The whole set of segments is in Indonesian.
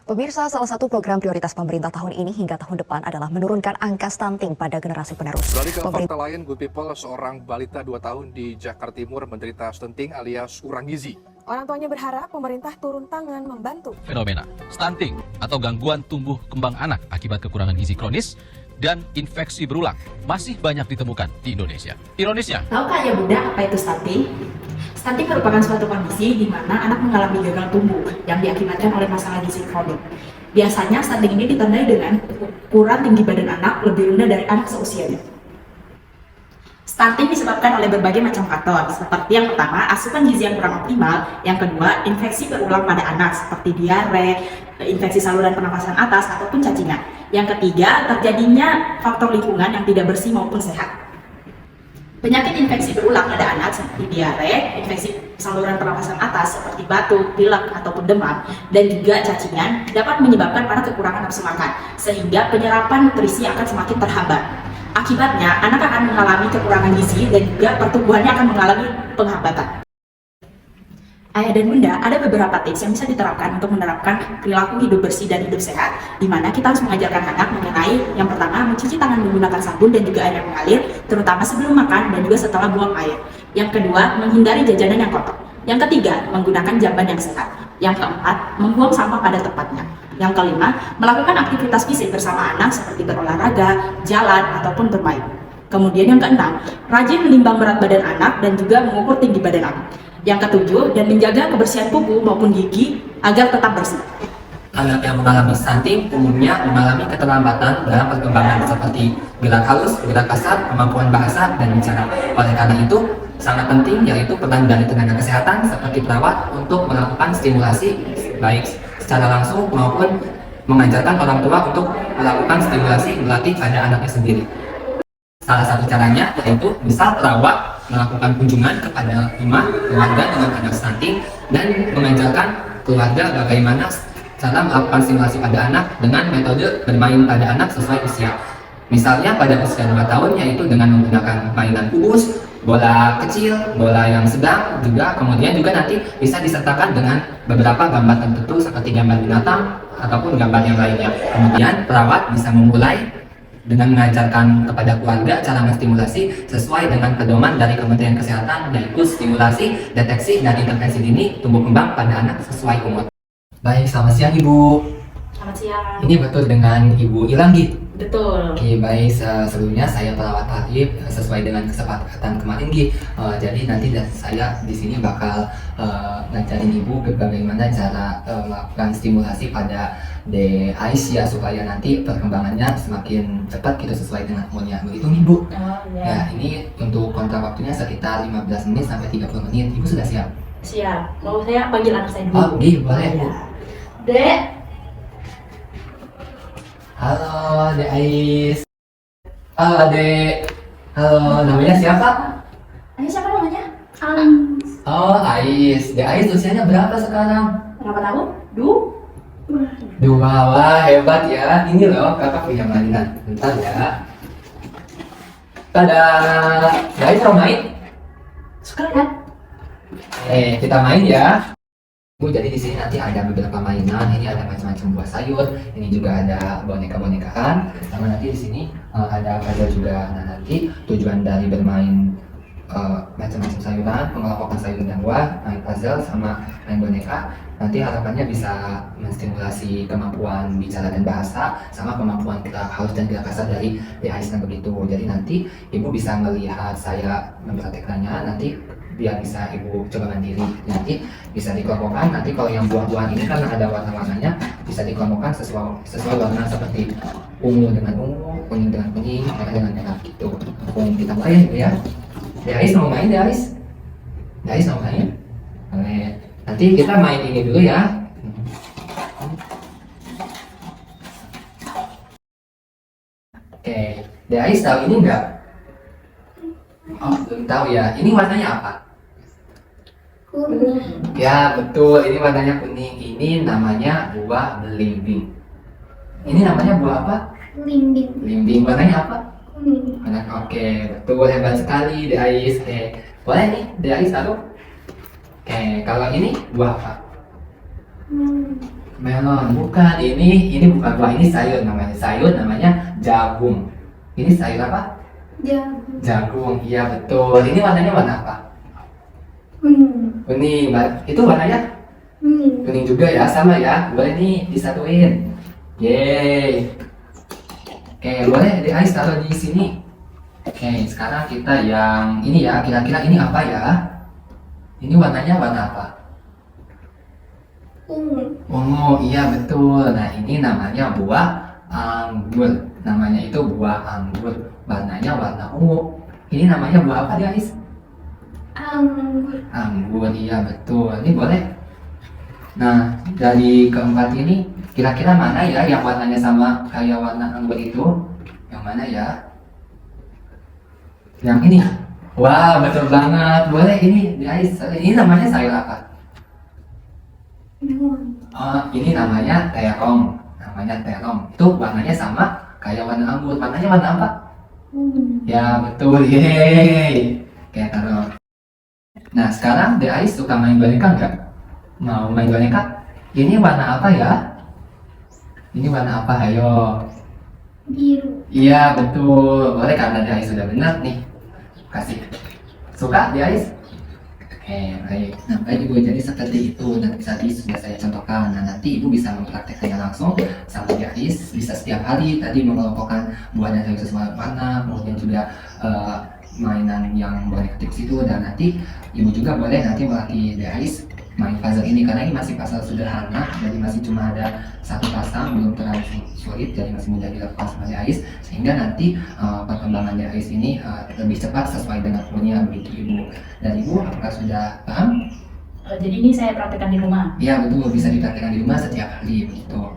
Pemirsa, salah satu program prioritas pemerintah tahun ini hingga tahun depan adalah menurunkan angka stunting pada generasi penerus. Beralih ke fakta lain, Good People, seorang balita 2 tahun di Jakarta Timur menderita stunting alias kurang gizi. Orang tuanya berharap pemerintah turun tangan membantu. Fenomena stunting atau gangguan tumbuh kembang anak akibat kekurangan gizi kronis dan infeksi berulang masih banyak ditemukan di Indonesia. Ironisnya, Tahukah ya Bunda apa itu stunting? Stunting merupakan suatu kondisi di mana anak mengalami gagal tumbuh yang diakibatkan oleh masalah gizi kronik. Biasanya stunting ini ditandai dengan ukuran tinggi badan anak lebih rendah dari anak seusianya. Stunting disebabkan oleh berbagai macam faktor, seperti yang pertama, asupan gizi yang kurang optimal, yang kedua, infeksi berulang pada anak seperti diare, infeksi saluran pernafasan atas, ataupun cacingan. Yang ketiga, terjadinya faktor lingkungan yang tidak bersih maupun sehat. Penyakit infeksi berulang pada anak seperti diare, infeksi saluran pernafasan atas seperti batuk, pilek, ataupun demam, dan juga cacingan dapat menyebabkan pada kekurangan nafsu makan, sehingga penyerapan nutrisi akan semakin terhambat. Akibatnya, anak akan mengalami kekurangan gizi dan juga pertumbuhannya akan mengalami penghambatan. Ayah dan Bunda, ada beberapa tips yang bisa diterapkan untuk menerapkan perilaku hidup bersih dan hidup sehat, di mana kita harus mengajarkan anak mengenai yang pertama, mencuci tangan menggunakan sabun dan juga air yang mengalir, terutama sebelum makan dan juga setelah buang air. Yang kedua, menghindari jajanan yang kotor. Yang ketiga, menggunakan jamban yang sehat. Yang keempat, membuang sampah pada tempatnya. Yang kelima, melakukan aktivitas fisik bersama anak seperti berolahraga, jalan, ataupun bermain. Kemudian yang keenam, rajin menimbang berat badan anak dan juga mengukur tinggi badan anak. Yang ketujuh, dan menjaga kebersihan kuku maupun gigi agar tetap bersih. Anak yang mengalami stunting umumnya mengalami keterlambatan dalam perkembangan seperti gerak halus, gerak kasar, kemampuan bahasa, dan bicara. Oleh karena itu, sangat penting yaitu peran dari tenaga kesehatan seperti perawat untuk melakukan stimulasi baik secara langsung maupun mengajarkan orang tua untuk melakukan stimulasi melatih pada anaknya sendiri. Salah satu caranya yaitu misal perawat melakukan kunjungan kepada rumah keluarga dengan anak stunting dan mengajarkan keluarga bagaimana cara melakukan stimulasi pada anak dengan metode bermain pada anak sesuai usia. Misalnya pada usia 2 tahun yaitu dengan menggunakan mainan kubus, bola kecil, bola yang sedang, juga kemudian juga nanti bisa disertakan dengan beberapa gambar tertentu seperti gambar binatang ataupun gambar yang lainnya. Kemudian perawat bisa memulai dengan mengajarkan kepada keluarga cara menstimulasi sesuai dengan pedoman dari Kementerian Kesehatan, yaitu stimulasi, deteksi, dan intervensi dini tumbuh kembang pada anak sesuai umur. Baik, selamat siang Ibu. Selamat siang. Ini betul dengan Ibu Ilanggi. Betul. Oke, baik, sebelumnya saya perawat Arif sesuai dengan kesepakatan kemarin Gi. Jadi nanti saya di sini bakal ngajarin Ibu bagaimana cara melakukan stimulasi pada DICE ya, supaya nanti perkembangannya semakin cepat gitu sesuai dengan umurnya. Begitu nih Bu. Oh, Ya, ini untuk kontrak waktunya sekitar 15 menit sampai 30 menit. Ibu sudah siap? Siap. Mau saya panggil anak saya dulu? Oh, Gi, boleh Bu. Dek. Halo, Dek Ais. Halo, Dek. Halo, namanya siapa? Ini siapa namanya? Oh, Ais. Dek Ais usianya berapa sekarang? Berapa tahun? 2. Wah, hebat ya. Ini loh, kakak punya mainan. Bentar ya. Tada. Dek Ais mau main? Suka kan? Kita main ya. Bu, jadi di sini nanti ada beberapa mainan. Ini ada macam-macam buah sayur. Ini juga ada boneka-bonekaan. Sama nanti di sini ada puzzle juga. Nah, nanti tujuan dari bermain macam-macam sayuran, pengelompokan sayur dan buah, main puzzle sama main boneka, nanti harapannya bisa menstimulasi kemampuan bicara dan bahasa sama kemampuan gerak halus dan gerak kasar dari DICE dan begitu. Jadi nanti Ibu bisa melihat saya mempraktekannya, nanti biar bisa Ibu coba mandiri. Nanti bisa dikelompokkan, nanti kalau yang buah-buahan ini karena ada warna-warnanya bisa dikelompokkan sesuai warna seperti ungu dengan ungu, kuning dengan kuning, merah dengan merah gitu. Kita mulai ya. Dais mau main, Dais? Dais mau main? Oke. Nanti kita main ini dulu ya. Oke. Dais tahu ini enggak? Oh, belum tahu ya. Ini warnanya apa? Kuning. Ya, betul. Ini warnanya kuning. Ini namanya buah belimbing. Ini namanya buah apa? Belimbing. Belimbing. Warnanya apa? Kuning. Oke, betul, hebat sekali Dais. Boleh nih Dais taruh. Kalau ini buah apa? Melon, bukan. Ini bukan buah, ini sayur namanya. Sayur namanya jagung. Ini sayur apa? Jagung, iya betul. Ini warnanya warna apa? Kuning. Itu warnanya? Kuning juga ya, sama ya. Boleh nih disatuin. Yeay. Oke, boleh di Ais taruh di sini. Oke, sekarang kita yang ini ya. Kira-kira ini apa ya? Ini warnanya warna apa? Ungu, iya betul. Nah, ini namanya buah anggur. Namanya itu buah anggur. Warnanya warna ungu. Ini namanya buah apa dia, Ais? Anggur, iya betul. Ini boleh. Nah, dari keempat ini, kira-kira mana ya yang warnanya sama kayak warna anggur itu? Yang mana ya? Yang ini. Wah, betul banget. Boleh ini, guys. Ini namanya sayur apa? Oh, ini namanya terong. Namanya terong. Itu warnanya sama kayak warna anggur. Warnanya warna apa? Ya, betul. Yeay. Kayak taruh. Nah, sekarang The Ais suka main boneka nggak? Mau main boneka? Ini warna apa ya? Ini warna apa? Ayo. Biru. Iya, betul. Boleh karena The Ais sudah benar nih. Kasih. Suka The Ais? Oke, baik. Nah, baik Ibu, jadi seperti itu. Nanti tadi sudah saya contohkan. Nah, nanti Ibu bisa mempraktekkannya langsung sama The Ais. Bisa setiap hari tadi mengelompokkan buah dan sayur sesuai warna, kemudian juga mainan yang boleh ketik situ, dan nanti Ibu juga boleh nanti melatih The Ais main puzzle ini, karena ini masih puzzle sederhana, jadi masih cuma ada satu pasang, belum terlalu sulit, jadi masih mudah dilakukan sama The Ais, sehingga nanti perkembangan The Ais ini lebih cepat sesuai dengan umurnya begitu Ibu. Dan Ibu apakah sudah paham? Jadi ini saya praktekkan di rumah. Iya betul, bisa dipraktikkan di rumah setiap hari begitu.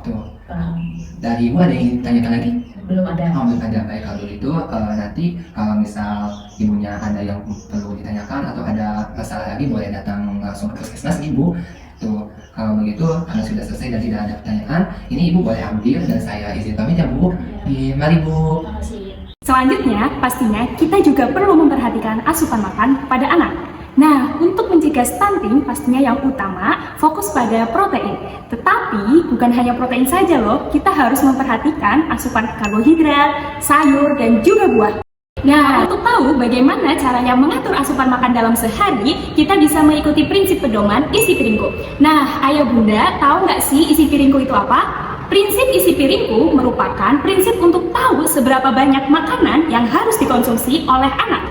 Tuh. Paham. Dari Ibu ada yang ditanyakan lagi? Belum ada. Oh, belum ada. Baik, kalau itu nanti kalau misal ibunya ada yang perlu ditanyakan atau ada masalah lagi, boleh datang langsung ke puskesmas Ibu. Tuh, kalau begitu karena sudah selesai dan tidak ada pertanyaan, ini Ibu boleh ambil dan saya izin pamit ya Bu. Mari Bu. Terima kasih. Selanjutnya, pastinya kita juga perlu memperhatikan asupan makan pada anak. Nah, untuk mencegah stunting, pastinya yang utama fokus pada protein. Tetapi, bukan hanya protein saja loh, kita harus memperhatikan asupan karbohidrat, sayur, dan juga buah. Nah, untuk tahu bagaimana caranya mengatur asupan makan dalam sehari, kita bisa mengikuti prinsip pedoman isi piringku. Nah, ayah bunda, tahu nggak sih isi piringku itu apa? Prinsip isi piringku merupakan prinsip untuk tahu seberapa banyak makanan yang harus dikonsumsi oleh anak.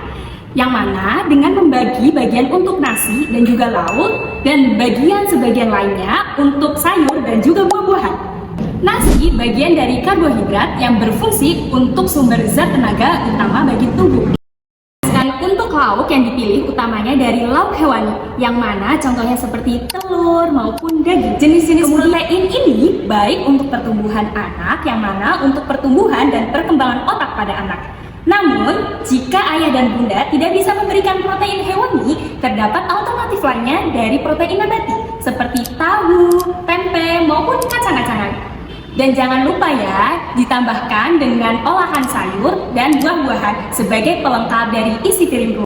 Yang mana dengan membagi bagian untuk nasi dan juga lauk, dan sebagian lainnya untuk sayur dan juga buah-buahan. Nasi bagian dari karbohidrat yang berfungsi untuk sumber zat tenaga utama bagi tubuh. Dan untuk lauk yang dipilih utamanya dari lauk hewani, yang mana contohnya seperti telur maupun daging. Jenis-jenis protein ini baik untuk pertumbuhan anak, yang mana untuk pertumbuhan dan perkembangan otak pada anak. Namun, jika ayah dan bunda tidak bisa memberikan protein hewani, terdapat alternatif lainnya dari protein nabati, seperti tahu, tempe, maupun kacang-kacangan. Dan jangan lupa ya, ditambahkan dengan olahan sayur dan buah-buahan sebagai pelengkap dari isi piringku.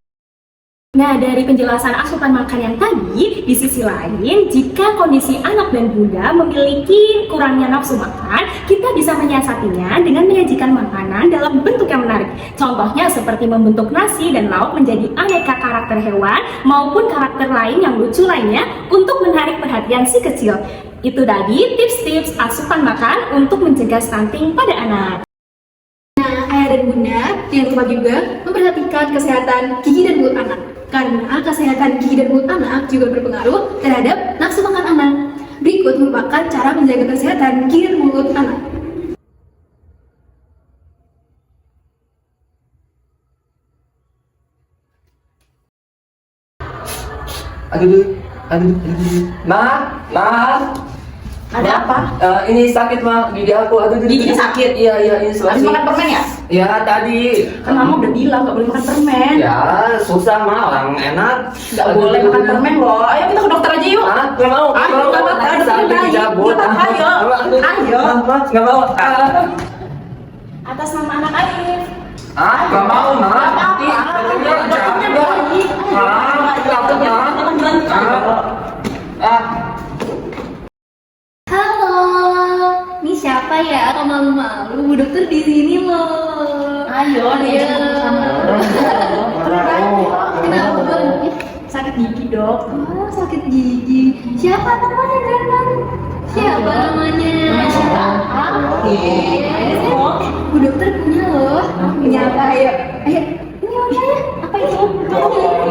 Nah, dari penjelasan asupan makan yang tadi, di sisi lain, jika kondisi anak dan bunda memiliki kurangnya nafsu makan, kita bisa menyiasatinya dengan menyajikan makanan dalam bentuk yang menarik. Contohnya seperti membentuk nasi dan lauk menjadi aneka karakter hewan maupun karakter lain yang lucu lainnya untuk menarik perhatian si kecil. Itu tadi tips-tips asupan makan untuk mencegah stunting pada anak. Ayah dan bunda, jangan lupa juga memperhatikan kesehatan gigi dan mulut anak. Karena kesehatan gigi dan mulut anak juga berpengaruh terhadap nafsu makan anak. Berikut merupakan cara menjaga kesehatan gigi dan mulut anak. Aduh. Ada apa? Ini sakit mah gigi aku. Giginya sakit? Iya ini Habis makan permen ya? Ya tadi. Kan mama udah bilang gak boleh makan permen. Ya susah mah orang enak. Gak boleh makan permen loh. Ayo kita ke dokter aja yuk. Ah, nggak mau. Ayo, nggak mau. Ada Sampai lagi. dicabut. Nggak apa-apa, ayo. Ayo. Nggak mau. Atas nama anak Arif. Nggak mau mah. Nanti. Dokternya baik. Takut mah. Jangan berhenti. ya, kalau malu-malu Bu Dokter di sini loh. Ayo, Ayo. Kenapa? Sakit gigi, Dok. Oh, sakit gigi. Siapa namanya, Ganan? Siapa namanya? Bu Dokter punya loh. Punya apa? Ayo. Ayo. Ini apa itu?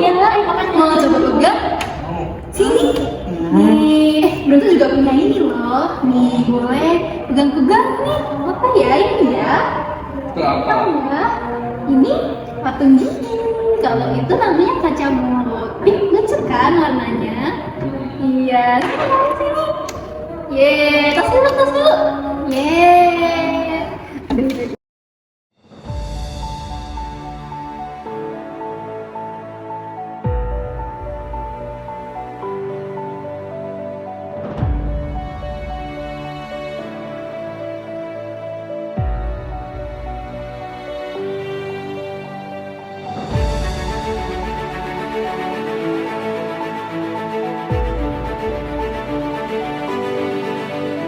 Iya, ayo makan. Mau coba pegang? Sini. Nih, Bu Dokter juga punya ini loh. Nih, boleh pegang-pegang nih. Apa ya ini ya? Apa ya? Ini patung gigi. Kalau itu namanya kaca mulut. Lucu kan warnanya? Iya, sini. Yeay, tas dulu. Yeay. Aduh.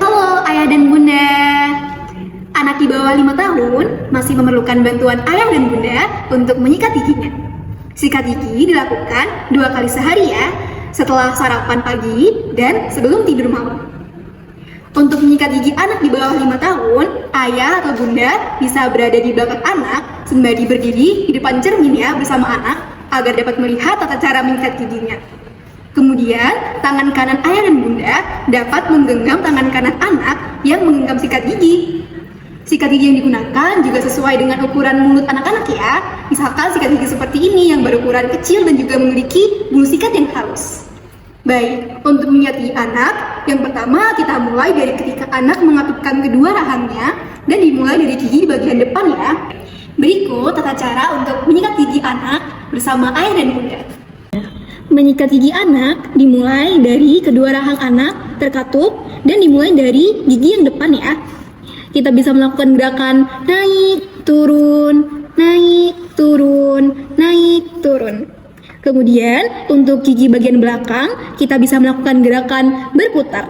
Halo ayah dan bunda. Anak di bawah 5 tahun masih memerlukan bantuan ayah dan bunda untuk menyikat giginya. Sikat gigi dilakukan 2 kali sehari ya, setelah sarapan pagi dan sebelum tidur malam. Untuk menyikat gigi anak di bawah 5 tahun, ayah atau bunda bisa berada di belakang anak sembari berdiri di depan cermin ya bersama anak agar dapat melihat tata cara menyikat giginya. Kemudian, tangan kanan ayah dan bunda dapat menggenggam tangan kanan anak yang menggenggam sikat gigi. Sikat gigi yang digunakan juga sesuai dengan ukuran mulut anak-anak ya. Misalkan sikat gigi seperti ini yang berukuran kecil dan juga memiliki bulu sikat yang halus. Baik, untuk menyikat gigi anak, yang pertama kita mulai dari ketika anak mengatupkan kedua rahangnya dan dimulai dari gigi di bagian depan ya. Berikut tata cara untuk menyikat gigi anak bersama ayah dan bunda. Menyikat gigi anak dimulai dari kedua rahang anak terkatup dan dimulai dari gigi yang depan ya. Kita bisa melakukan gerakan naik, turun, naik, turun, naik, turun. Kemudian untuk gigi bagian belakang kita bisa melakukan gerakan berputar.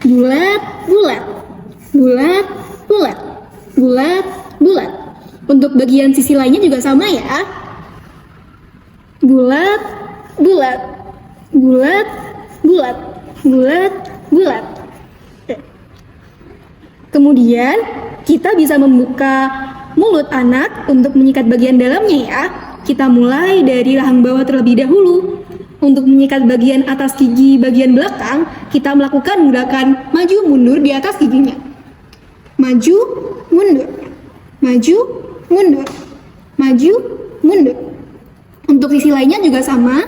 Bulat, bulat, bulat, bulat, bulat, bulat. Untuk bagian sisi lainnya juga sama ya. Bulat, bulat, bulat, bulat, bulat, bulat. Kemudian kita bisa membuka mulut anak untuk menyikat bagian dalamnya ya. Kita mulai dari rahang bawah terlebih dahulu. Untuk menyikat bagian atas gigi bagian belakang, kita melakukan gerakan maju mundur di atas giginya. Maju, mundur, maju, mundur, maju, mundur. Untuk sisi lainnya juga sama.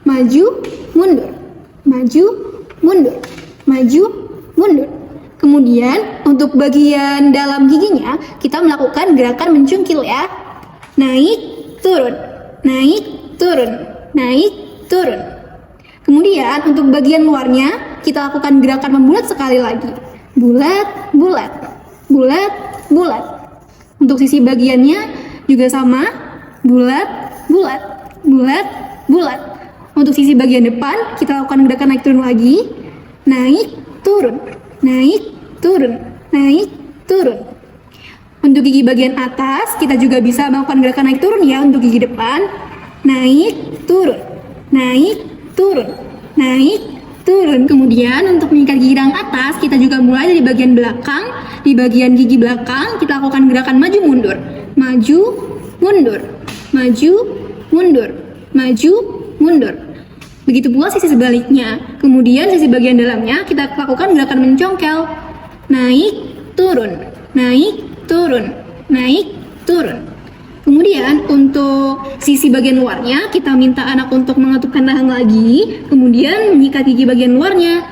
Maju, mundur, maju, mundur, maju, mundur. Kemudian untuk bagian dalam giginya kita melakukan gerakan mencungkil ya. Naik, turun, naik, turun, naik, turun. Kemudian untuk bagian luarnya kita lakukan gerakan membulat sekali lagi. Bulat, bulat, bulat, bulat. Untuk sisi bagiannya juga sama. Bulat, bulat, bulat, bulat. Untuk sisi bagian depan kita lakukan gerakan naik turun lagi. Naik, turun, naik, turun, naik, turun. Untuk gigi bagian atas kita juga bisa melakukan gerakan naik turun ya untuk gigi depan. Naik, turun, naik, turun, naik, turun. Kemudian untuk menyikat gigi yang atas kita juga mulai dari bagian belakang. Di bagian gigi belakang kita lakukan gerakan maju mundur. Maju, mundur, maju, mundur, maju, mundur. Begitu pula sisi sebaliknya. Kemudian sisi bagian dalamnya kita lakukan gerakan mencongkel. Naik, turun, naik, turun, naik, turun. Kemudian untuk sisi bagian luarnya kita minta anak untuk mengatupkan rahang lagi. Kemudian menyikat gigi bagian luarnya.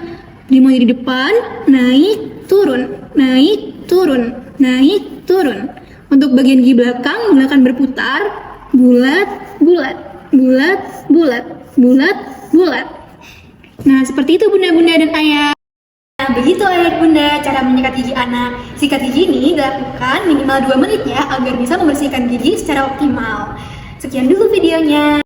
Dimulai di depan, naik, turun, naik, turun, naik, turun. Untuk bagian gigi belakang menggunakan berputar. Bulat, bulat, bulat, bulat, bulat, bulat. Nah, seperti itu bunda-bunda dan ayah. Nah, begitu ayah dan bunda cara menyikat gigi anak. Sikat gigi ini dilakukan minimal 2 menit ya agar bisa membersihkan gigi secara optimal. Sekian dulu videonya.